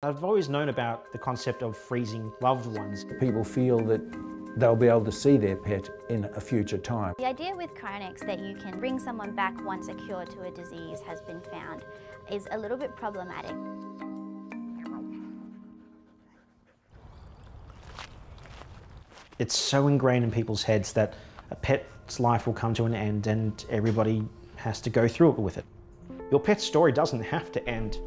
I've always known about the concept of freezing loved ones. People feel that they'll be able to see their pet in a future time. The idea with cryonics that you can bring someone back once a cure to a disease has been found is a little bit problematic. It's so ingrained in people's heads that a pet's life will come to an end and everybody has to go through it with it. Your pet's story doesn't have to end.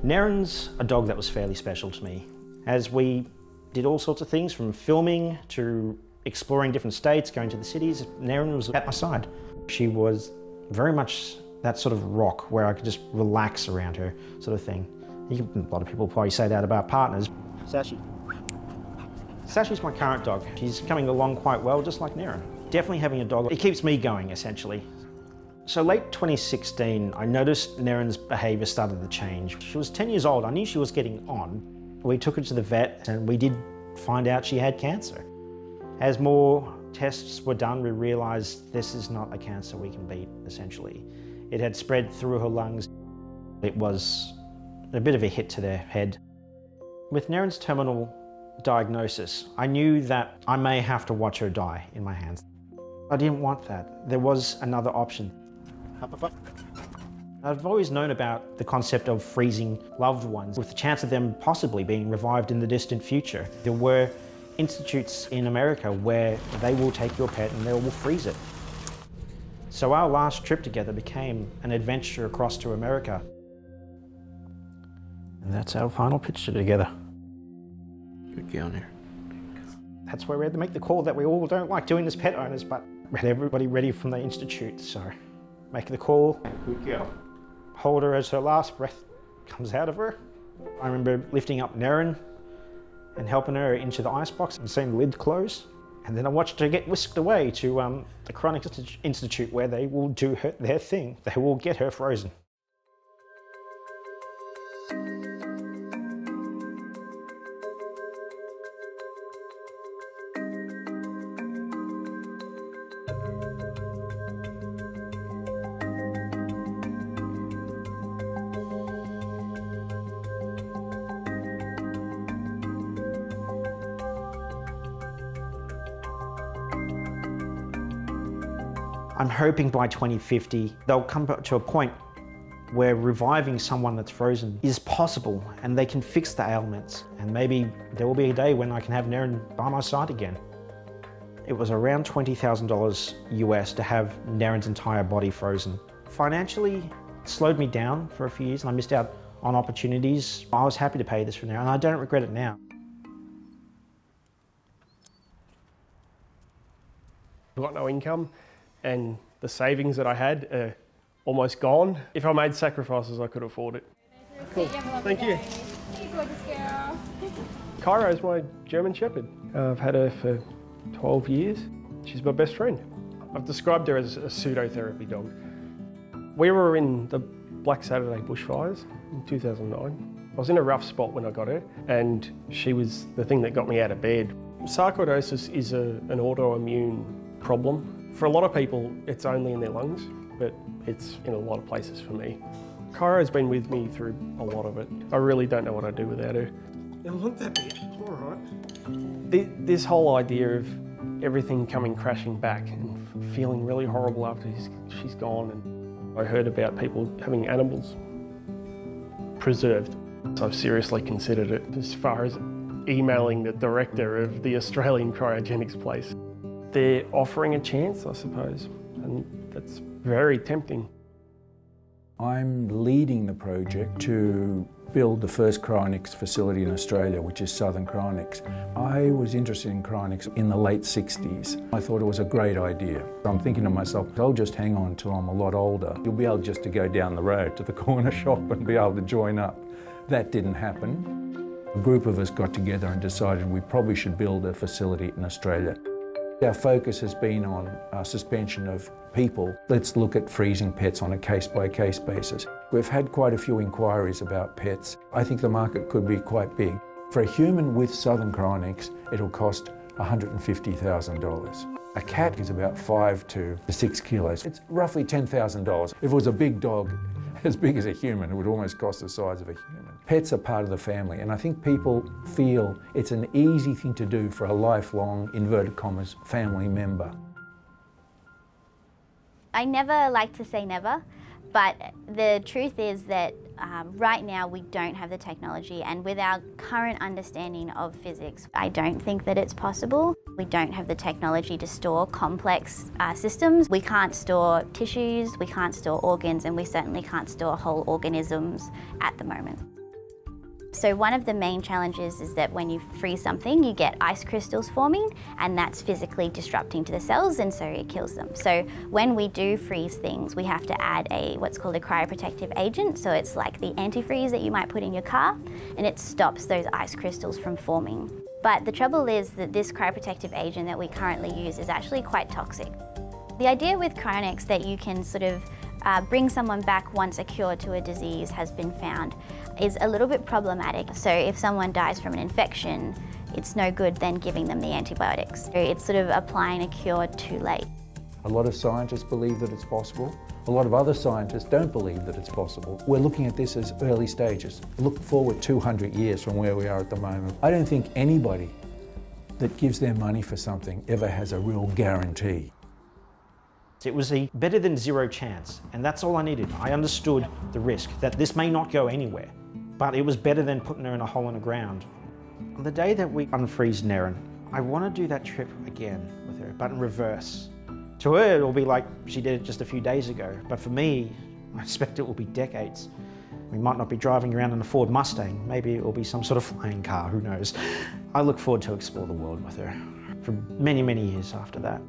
Neren's a dog that was fairly special to me. As we did all sorts of things, from filming to exploring different states, going to the cities, Neren was at my side. She was very much that sort of rock where I could just relax around her, sort of thing. A lot of people probably say that about partners. Sashi. Sashi's my current dog. She's coming along quite well, just like Neren. Definitely having a dog, it keeps me going, essentially. So late 2016, I noticed Neren's behaviour started to change. She was 10 years old. I knew she was getting on. We took her to the vet and we did find out she had cancer. As more tests were done, we realised this is not a cancer we can beat, essentially. It had spread through her lungs. It was a bit of a hit to their head. With Neren's terminal diagnosis, I knew that I may have to watch her die in my hands. I didn't want that. There was another option. I've always known about the concept of freezing loved ones with the chance of them possibly being revived in the distant future. There were institutes in America where they will take your pet and they will freeze it. So our last trip together became an adventure across to America. And that's our final picture together. Good girl there. That's where we had to make the call that we all don't like doing as pet owners, but we had everybody ready from the institute, so make the call. Good girl. Hold her as her last breath comes out of her. I remember lifting up Neren and helping her into the icebox and seeing the lid close. And then I watched her get whisked away to the Cryonics Institute where they will do their thing. They will get her frozen. I'm hoping by 2050, they'll come to a point where reviving someone that's frozen is possible and they can fix the ailments. And maybe there will be a day when I can have Neren by my side again. It was around $20,000 US to have Neren's entire body frozen. Financially, it slowed me down for a few years and I missed out on opportunities. I was happy to pay this for Neren and I don't regret it now. I've got no income. And the savings that I had are almost gone. If I made sacrifices, I could afford it. Cool. Thank you. Cairo is my German Shepherd. I've had her for 12 years. She's my best friend. I've described her as a pseudo-therapy dog. We were in the Black Saturday bushfires in 2009. I was in a rough spot when I got her, and she was the thing that got me out of bed. Sarcoidosis is an autoimmune problem. For a lot of people, it's only in their lungs, but it's in a lot of places for me. Cairo's been with me through a lot of it. I really don't know what I'd do without her. Now look that bit, all right. This whole idea of everything coming crashing back and feeling really horrible after she's gone. And I heard about people having animals preserved. So I've seriously considered it as far as emailing the director of the Australian cryogenics place. They're offering a chance, I suppose, and that's very tempting. I'm leading the project to build the first cryonics facility in Australia, which is Southern Cryonics. I was interested in cryonics in the late 60s. I thought it was a great idea. I'm thinking to myself, I'll just hang on till I'm a lot older. You'll be able just to go down the road to the corner shop and be able to join up. That didn't happen. A group of us got together and decided we probably should build a facility in Australia. Our focus has been on suspension of people. Let's look at freezing pets on a case-by-case basis. We've had quite a few inquiries about pets. I think the market could be quite big. For a human with Southern Cryonics, it'll cost $150,000. A cat is about 5 to 6 kilos. It's roughly $10,000. If it was a big dog, as big as a human, it would almost cost the size of a human. Pets are part of the family, and I think people feel it's an easy thing to do for a lifelong, inverted commas, family member. I never like to say never, but the truth is that right now we don't have the technology, and with our current understanding of physics, I don't think that it's possible. We don't have the technology to store complex systems. We can't store tissues, we can't store organs, and we certainly can't store whole organisms at the moment. So one of the main challenges is that when you freeze something, you get ice crystals forming, and that's physically disrupting to the cells, and so it kills them. So when we do freeze things, we have to add what's called a cryoprotective agent. So it's like the antifreeze that you might put in your car, and it stops those ice crystals from forming. But the trouble is that this cryoprotective agent that we currently use is actually quite toxic. The idea with cryonics that you can sort of bring someone back once a cure to a disease has been found is a little bit problematic. So if someone dies from an infection, it's no good then giving them the antibiotics. It's sort of applying a cure too late. A lot of scientists believe that it's possible. A lot of other scientists don't believe that it's possible. We're looking at this as early stages. Look forward 200 years from where we are at the moment. I don't think anybody that gives their money for something ever has a real guarantee. It was a better than zero chance, and that's all I needed. I understood the risk, that this may not go anywhere, but it was better than putting her in a hole in the ground. On the day that we unfreeze Nerin, I want to do that trip again with her, but in reverse. To her, it'll be like she did it just a few days ago, but for me, I expect it will be decades. We might not be driving around in a Ford Mustang, maybe it will be some sort of flying car, who knows. I look forward to explore the world with her for many, many years after that.